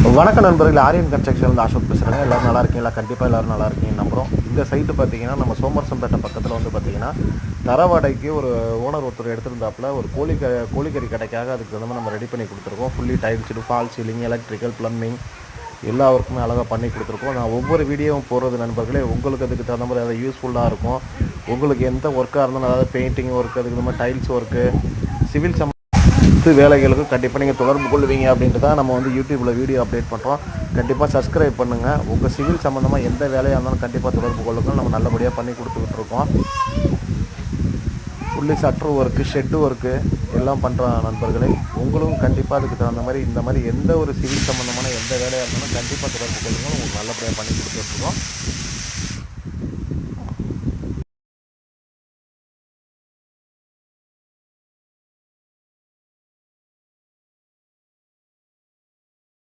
வணக்கம் நண்பர்கள், ஆரியன் கன்ஸ்ட்ரக்ஷன் அசோக் பேசுகிறேங்க. எல்லோரும் நல்லா இருக்கீங்களா? கண்டிப்பாக எல்லோரும் நல்லா இருக்கீங்க நம்புகிறோம். இந்த சைட்டு பார்த்தீங்கன்னா நம்ம சோமரசம்பேட்டை பக்கத்தில் வந்து பார்த்தீங்கன்னா தரவாடைக்கு ஒரு ஓனர் ஒருத்தர் எடுத்திருந்தாப்புல ஒரு கோழிக்கறி கடைக்காக அதுக்கு தகுந்த மாதிரி நம்ம ரெடி பண்ணி கொடுத்துருக்கோம். Fully tiled, false ceiling, electrical, plumbing எல்லா ஒர்க்குமே அழகாக பண்ணி கொடுத்துருக்கோம். நான் ஒவ்வொரு வீடியோவும் போடுறது நண்பர்களே உங்களுக்கு அதுக்கு தகுந்த மாதிரி அதை யூஸ்ஃபுல்லாக இருக்கும். உங்களுக்கு எந்த ஒர்க்காக இருந்தாலும், அதாவது பெயிண்டிங் ஒர்க்கு, அதுக்கு இந்த மாதிரி டைல்ஸ் ஒர்க்கு, சிவில் வேலைகளுக்கு கண்டிப்பாக நீங்கள் தொடர்பு கொள்வீங்க அப்படின்ட்டு தான் நம்ம வந்து யூடியூப்பில் வீடியோ அப்டேட் பண்ணுறோம். கண்டிப்பாக சப்ஸ்கிரைப் பண்ணுங்கள். உங்கள் சிவில் சம்மந்தமாக எந்த வேலையாக இருந்தாலும் கண்டிப்பாக தொடர்பு கொள்ளுங்கள். நம்ம நல்லபடியாக பண்ணி கொடுத்துக்கிட்டு இருக்கோம். ஃபுல்லி சட்ரு ஒர்க்கு, ஷெட்டு ஒர்க்கு எல்லாம் பண்ணுற நண்பர்களே, உங்களும் கண்டிப்பாக அதுக்கு தகுந்த மாதிரி இந்த மாதிரி எந்த ஒரு சிவில் சம்மந்தமான எந்த வேலையாக இருந்தாலும் கண்டிப்பாக தொடர்பு கொள்ளுங்கள். உங்களுக்கு நல்லபடியாக பண்ணி கொடுத்துட்ருக்கோம்.